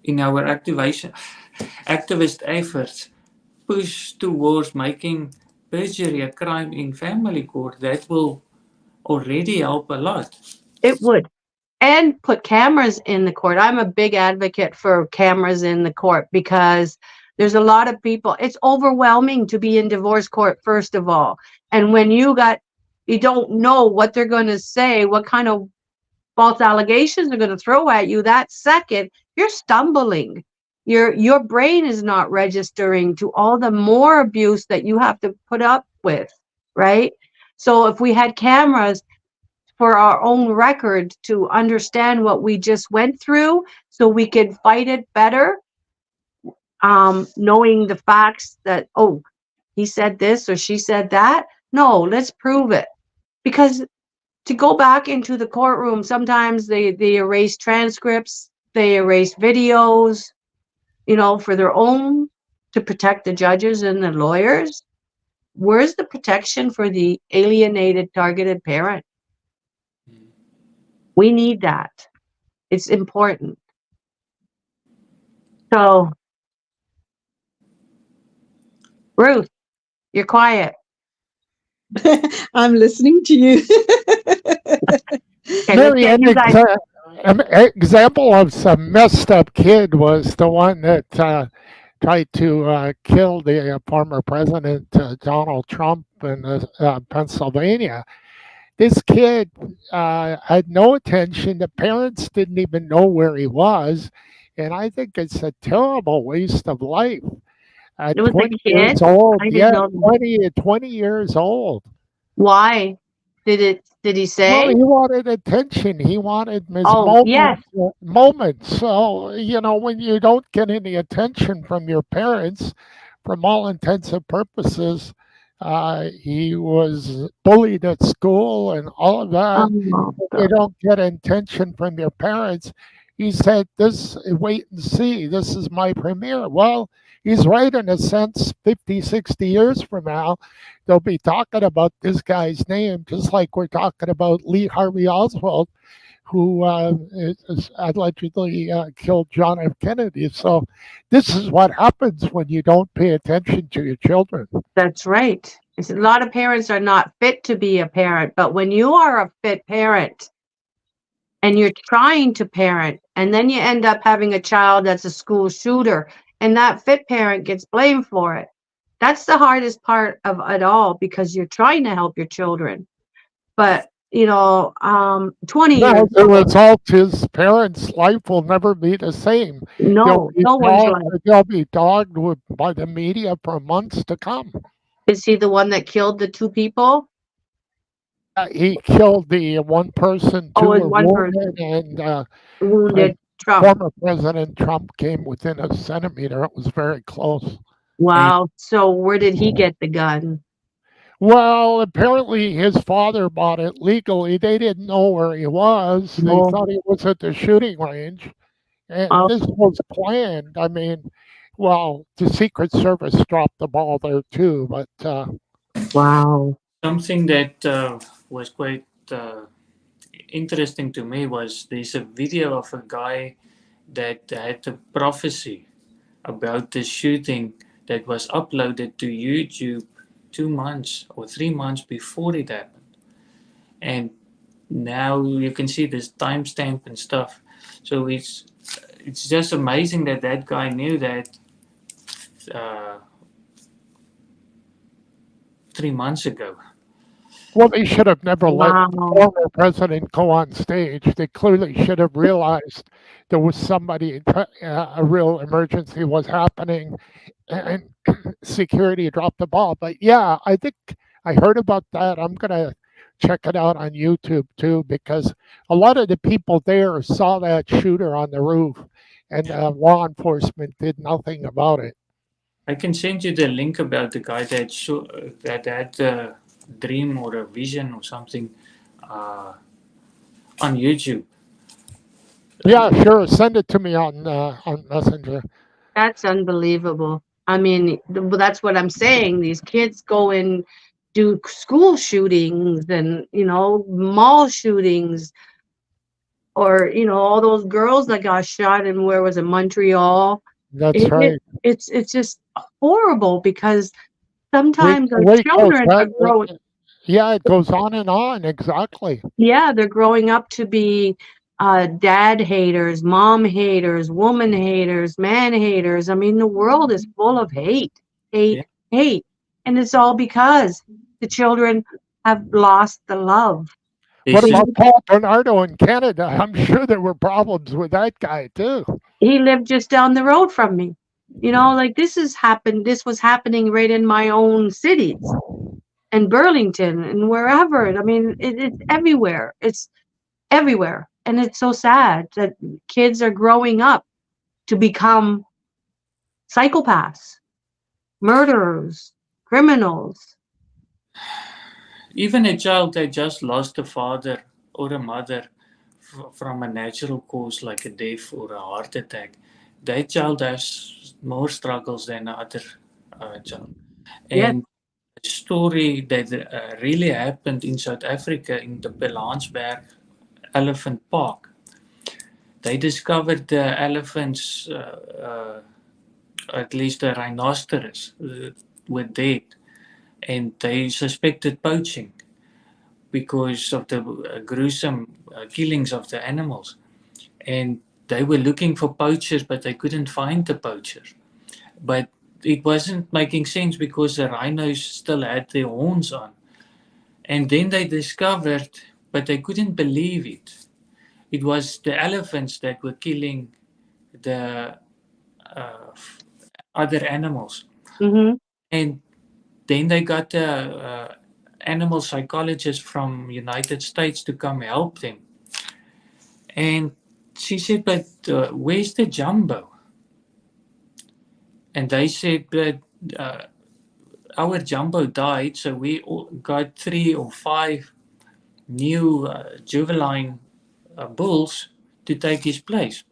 in our activist efforts, push towards making perjury a crime in family court, that will already help a lot. It would. And put cameras in the court. I'm a big advocate for cameras in the court because there's a lot of people. It's overwhelming to be in divorce court, first of all. And when you don't know what they're going to say, what kind of false allegations they're going to throw at you that second, you're stumbling. Your brain is not registering to all the more abuse that you have to put up with, right? So if we had cameras for our own record to understand what we just went through, so we could fight it better, knowing the facts that, oh, he said this or she said that. No, let's prove it. Because to go back into the courtroom, sometimes they erase transcripts, they erase videos, for their own, to protect the judges and the lawyers. Where's the protection for the alienated, targeted parent? We need that. It's important. So, Ruth, you're quiet. I'm listening to you. Okay, Mary, an example of some messed up kid was the one that tried to kill the former president, Donald Trump, in Pennsylvania. This kid had no attention. The parents didn't even know where he was. And I think it's a terrible waste of life. At It was a 20 kid? years old. I didn't Yeah, know. 20 years old. Why? Did he Well, say? he wanted attention. He wanted his Oh, yes. moments. So, when you don't get any attention from your parents, from all intents and purposes, He was bullied at school and all of that. Oh, If you don't get attention from your parents, he said, "This, wait and see. This is my premiere." Well, he's right in a sense. 50, 60 years from now, they'll be talking about this guy's name, just like we're talking about Lee Harvey Oswald, who allegedly killed John F. Kennedy. So this is what happens when you don't pay attention to your children. that's right. A lot of parents are not fit to be a parent, but when you are a fit parent and you're trying to parent, and then you end up having a child that's a school shooter, and that fit parent gets blamed for it. That's the hardest part of it all, because you're trying to help your children. But 20 No, years, the result is parents' life will never be the same. no one's life. They'll be dogged by the media for months to come. Is he the one that killed the two people? He killed the one person, two Oh, it's were one wounded, and Wounded Trump. former President Trump came within a centimeter. It was very close. Wow. So where did he get the gun? Well, apparently his father bought it legally. They didn't know where he was. They Oh. thought he was at the shooting range. And Oh. this was planned. I mean, well, the Secret Service dropped the ball there too, but Wow. Something that was quite interesting to me was there's a video of a guy that had a prophecy about the shooting that was uploaded to YouTube 2 months or 3 months before it happened. And now you can see this timestamp and stuff. So it's just amazing that that guy knew that 3 months ago. well, they should have never let the Wow. former president go on stage. They clearly should have realized there was somebody, a real emergency was happening, and security dropped the ball. But yeah, I think I heard about that. I'm going to check it out on YouTube too, because a lot of the people there saw that shooter on the roof, and law enforcement did nothing about it. I can send you the link about the guy that had a dream or a vision or something on YouTube. Yeah, sure. Send it to me on Messenger. That's unbelievable. I mean, that's what I'm saying. These kids go and do school shootings and, mall shootings, or, all those girls that got shot in, where was it, Montreal? That's right. It's just horrible, because sometimes our Wait, children are growing. yeah, it goes on and on. Exactly. Yeah, they're growing up to be dad haters, mom haters, woman haters, man haters. I mean, the world is full of hate. And it's all because the children have lost the love. What This is about Paul Bernardo in Canada? I'm sure there were problems with that guy too. He lived just down the road from me. Like this was happening right in my own cities, and Burlington and wherever. I mean, it's everywhere. It's everywhere. And it's so sad that kids are growing up to become psychopaths, murderers, criminals. even a child that just lost a father or a mother from a natural cause like a death or a heart attack. That child has more struggles than other child. Yes. And a story that really happened in South Africa in the Belansberg Elephant Park. They discovered the elephants, at least the rhinoceros, were dead, and they suspected poaching because of the gruesome killings of the animals. And they were looking for poachers, but they couldn't find the poachers. But it wasn't making sense because the rhinos still had their horns on. And then they discovered, but they couldn't believe it. It was the elephants that were killing the other animals. Mm-hmm. And then they got a animal psychologist from United States to come help them. And she said, but where's the jumbo? And they said that our jumbo died, so we got 3 or 5 new juvenile bulls to take his place.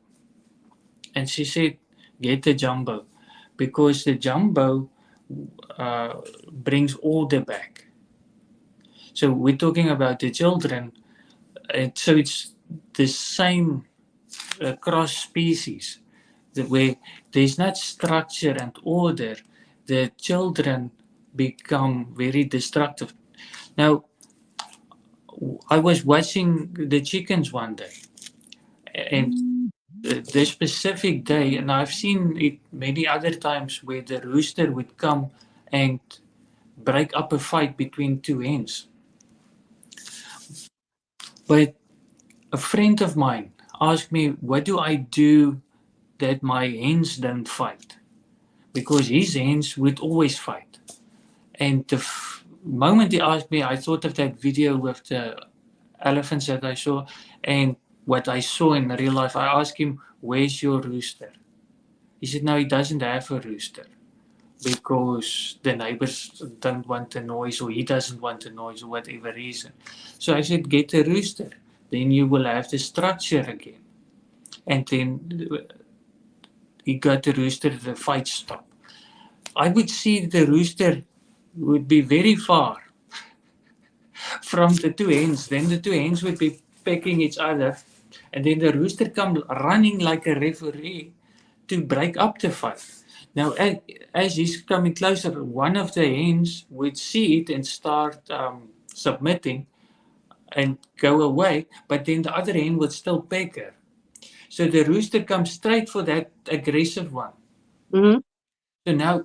And she said, get the jumbo, because the jumbo brings order back. So we're talking about the children, and so it's the same cross species, where there's not structure and order, the children become very destructive. Now, I was watching the chickens one day, and this specific day, and I've seen it many other times, where the rooster would come and break up a fight between 2 hens. But a friend of mine asked me, what do I do that my hens don't fight? Because his hens would always fight. And the moment he asked me, I thought of that video with the elephants that I saw, and what I saw in real life. I asked him, where's your rooster? He said, no, he doesn't have a rooster, because the neighbors don't want the noise, or he doesn't want the noise, or whatever reason. So I said, get a rooster. Then you will have the structure again. And then he got the rooster, the fight stopped. I would see the rooster would be very far from the 2 hens. Then the 2 hens would be pecking each other, and then the rooster come running like a referee to break up the fight. Now, as he's coming closer, one of the hens would see it and start submitting and go away, but then the other hen would still peck her. So the rooster comes straight for that aggressive one. Mhm. So now,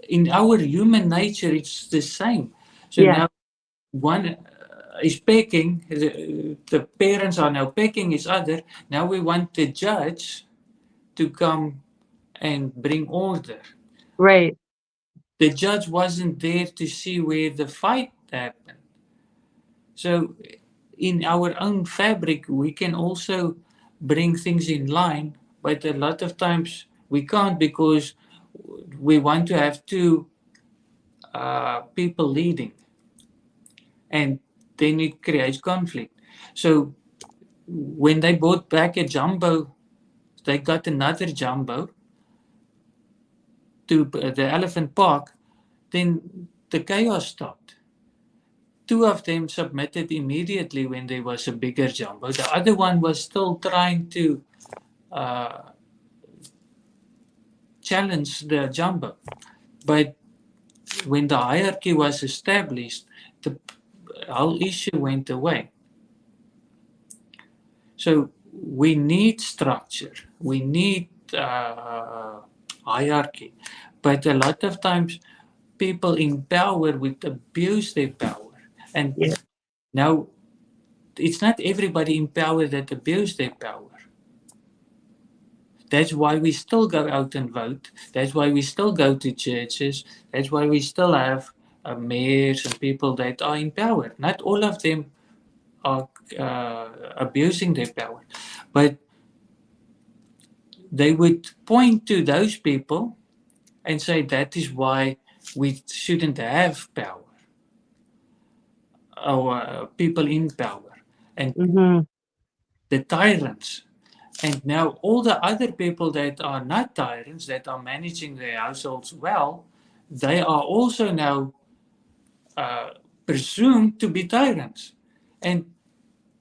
in our human nature, it's the same. So Yeah. now, one is pecking, the parents are now pecking each other. Now we want the judge to come and bring order. Right. The judge wasn't there to see where the fight happened. So in our own fabric, we can also bring things in line, but a lot of times we can't, because we want to have 2 people leading, and then it creates conflict. So when they brought back a jumbo, they got another jumbo to the elephant park, then the chaos stopped. 2 of them submitted immediately when there was a bigger jumbo. The other one was still trying to challenge the jumbo. But when the hierarchy was established, the whole issue went away. So we need structure, we need hierarchy, but a lot of times people in power would abuse their power. And Yeah. now it's not everybody in power that abuse their power. That's why we still go out and vote. That's why we still go to churches. That's why we still have mayors and people that are in power. Not all of them are abusing their power, but they would point to those people and say that is why we shouldn't have power, or people in power, and Mhm. the tyrants. And now all the other people that are not tyrants, that are managing their households well, they are also now presumed to be tyrants. And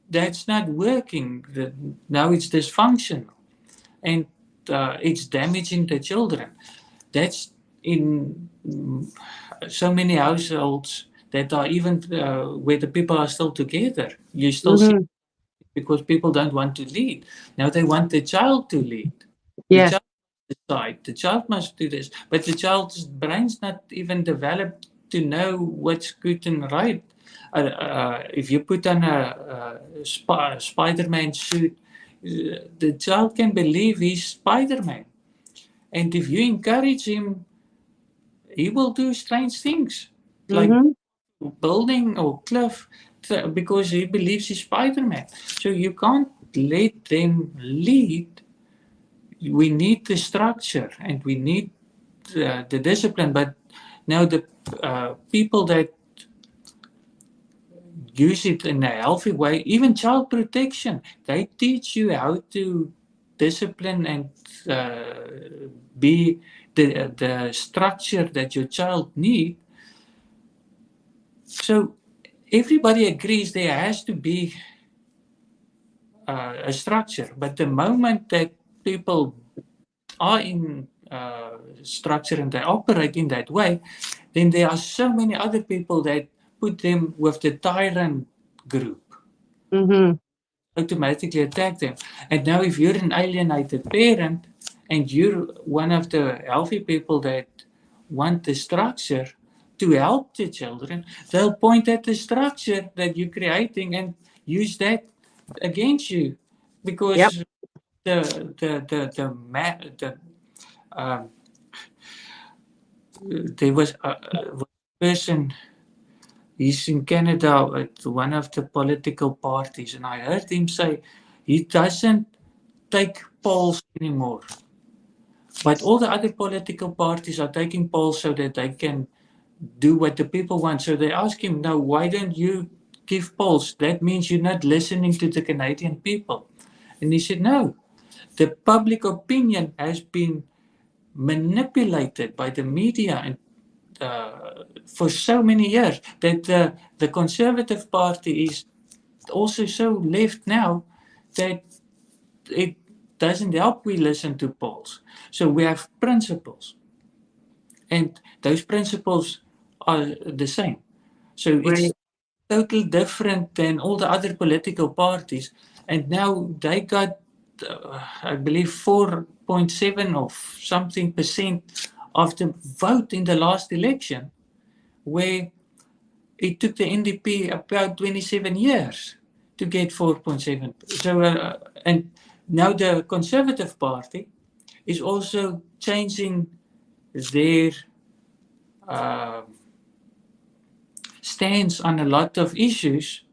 that's not working. Now it's dysfunctional. And it's damaging the children. That's in so many households that are even where the people are still together. You still see, Mhm. because people don't want to lead. Now they want the child to lead. Yeah. The child must decide. The child must do this. But the child's brain's not even developed to know what's good and right. If you put on a Spider-Man suit, the child can believe he's Spider-Man. And if you encourage him, he will do strange things, like Mhm. building or cliff, because he believes he's Spider-Man. So you can't let them lead. We need the structure and we need the discipline. But now the people that use it in a healthy way, even child protection, they teach you how to discipline and be the structure that your child needs. So everybody agrees there has to be a structure, but the moment that people are in structure and they operate in that way, then there are so many other people that put them with the tyrant group, Mm-hmm. automatically attack them. And now if you're an alienated parent and you're one of the healthy people that want the structure to help the children, they'll point at the structure that you're creating and use that against you, because Yep. um, there was a person, he's in Canada at one of the political parties, and I heard him say he doesn't take polls anymore. But all the other political parties are taking polls so that they can do what the people want. So they ask him, now, why don't you give polls? That means you're not listening to the Canadian people. And he said, no, the public opinion has been manipulated by the media and for so many years that the Conservative Party is also so left now that it doesn't help we listen to polls. So we have principles, and those principles are the same. So it's Right. totally different than all the other political parties. And now they got, I believe, 4.7 or something percent of the vote in the last election, where it took the NDP about 27 years to get 4.7. So, and now the Conservative Party is also changing their uh, stance on a lot of issues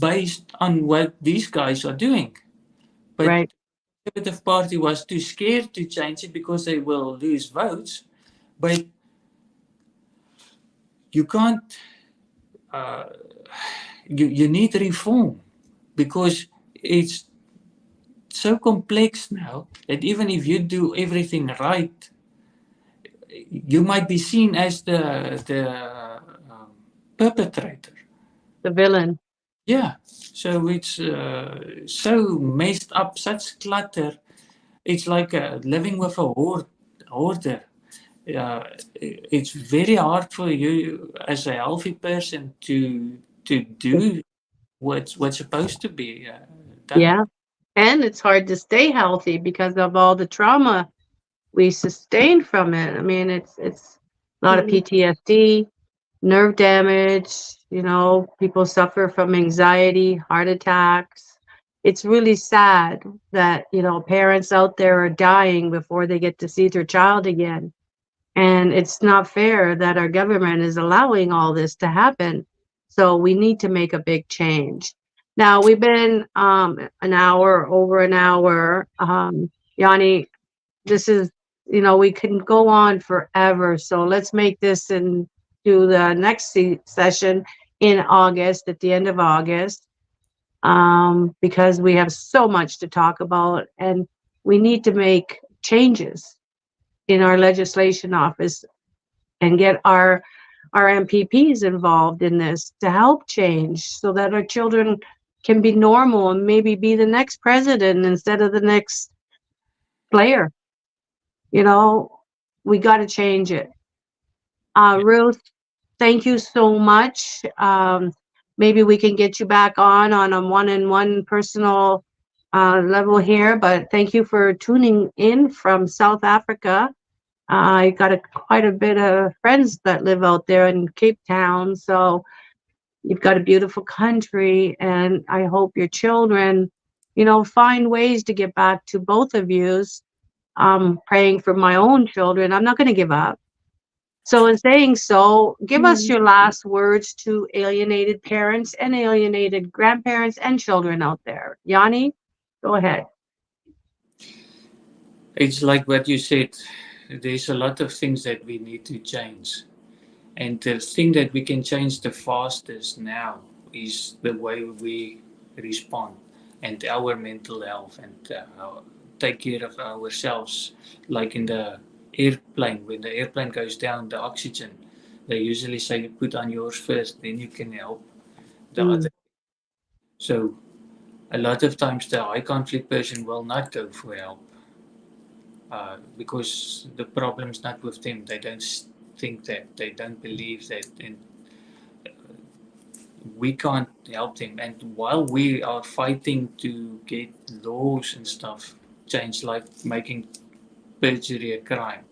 based on what these guys are doing. But Right. the Conservative Party was too scared to change it because they will lose votes. But you can't, uh, you need reform, because it's so complex now that even if you do everything right, you might be seen as the perpetrator. The villain. Yeah, so it's so messed up, such clutter. It's like living with a hoarder. It's very hard for you as a healthy person to do what's supposed to be done. Yeah. And it's hard to stay healthy because of all the trauma we sustained from it. I mean, it's a lot of PTSD, nerve damage, people suffer from anxiety, heart attacks. It's really sad that, parents out there are dying before they get to see their child again. And it's not fair that our government is allowing all this to happen. So we need to make a big change. Now, we've been over an hour. Yani, this is, we can go on forever. So let's make this and do the next session in August, at the end of August, because we have so much to talk about and we need to make changes in our legislation office and get our MPPs involved in this to help change so that our children can be normal and maybe be the next president instead of the next player. We got to change it. Ruth, thank you so much. Maybe we can get you back on a one-on-one personal level here, but thank you for tuning in from South Africa. I got quite a bit of friends that live out there in Cape Town, so you've got a beautiful country, and I hope your children, find ways to get back to both of yous. I'm praying for my own children. I'm not going to give up. So in saying so, give us your last words to alienated parents and alienated grandparents and children out there. Yani, go ahead. It's like what you said. there's a lot of things that we need to change. And the thing that we can change the fastest now is the way we respond and our mental health and take care of ourselves. Like in the airplane, when the airplane goes down, the oxygen, they usually say put on yours first, then you can help the other. So a lot of times the high conflict person will not go for help because the problem's not with them. They don't think that, they don't believe that, and we can't help them. And while we are fighting to get laws and stuff changed, like making perjury a crime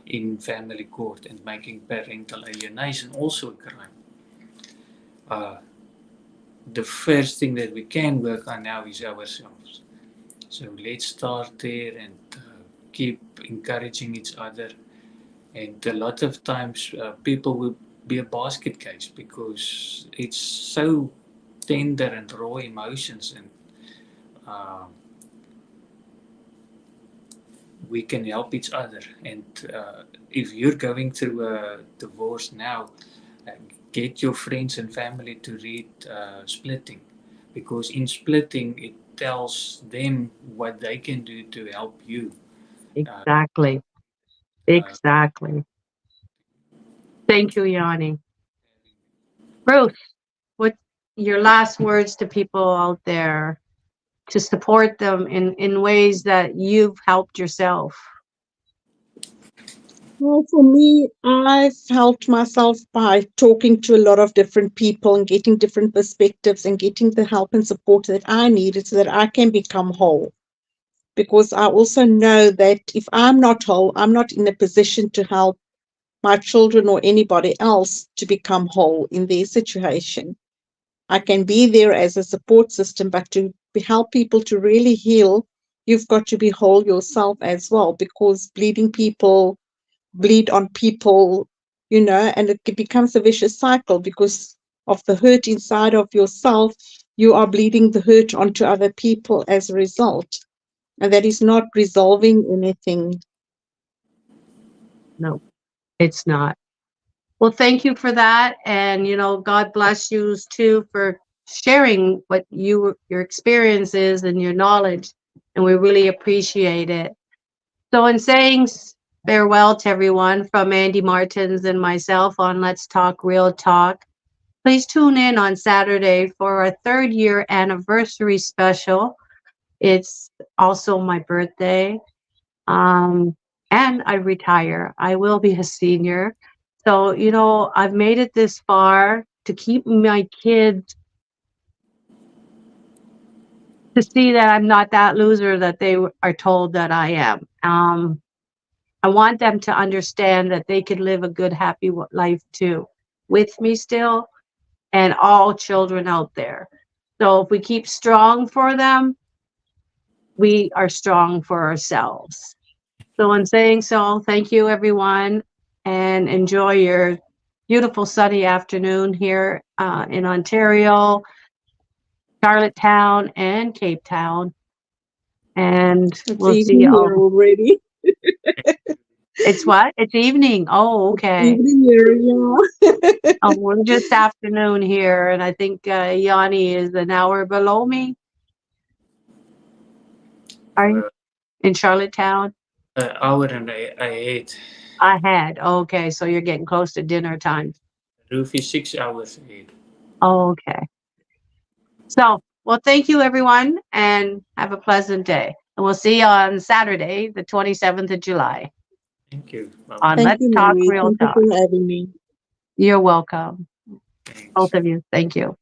in family court and making parental alienation also a crime, the first thing that we can work on now is ourselves. So let's start there and keep encouraging each other. And a lot of times people will be a basket case because it's so tender and raw emotions, and we can help each other. And if you're going through a divorce now, get your friends and family to read Splitting, because in Splitting it tells them what they can do to help you. Exactly. Exactly. Thank you, Yani. Ruth, what your last words to people out there to support them in ways that you've helped yourself? Well, for me, I've helped myself by talking to a lot of different people and getting different perspectives and getting the help and support that I needed so that I can become whole. Because I also know that if I'm not whole, I'm not in a position to help my children or anybody else to become whole in their situation. I can be there as a support system, but to help people to really heal, you've got to be whole yourself as well, because bleeding people bleed on people, and it becomes a vicious cycle because of the hurt inside of yourself. You are bleeding the hurt onto other people as a result. And that is not resolving anything. No, it's not. Well, thank you for that. And, God bless you too for sharing what your experience is and your knowledge. And we really appreciate it. So in saying farewell to everyone from Andy Martens and myself on Let's Talk Real Talk, please tune in on Saturday for our 3rd year anniversary special. It's also my birthday. And I retire. I will be a senior. So, I've made it this far to keep my kids to see that I'm not that loser that they are told that I am. I want them to understand that they could live a good, happy life too, with me still, and all children out there. So if we keep strong for them, we are strong for ourselves. So in saying so, thank you everyone, and enjoy your beautiful sunny afternoon here in Ontario, Charlottetown, and Cape Town. And It's we'll see evening you here all. already. It's what? It's evening. Oh, okay. Evening here, yeah. Oh, we're just afternoon here, and I think Yani is an hour below me. Are you in Charlottetown? Hour and ahead. I had. Okay, so you're getting close to dinner time. Ruth is 6 hours ahead. Okay. So, well, thank you, everyone, and have a pleasant day. And we'll see you on Saturday, the 27th of July. Thank you. On Thank Let's you, Talk Mary. Real Thank you Talk. for having me. You're welcome. Thanks. Both of you. Thank you.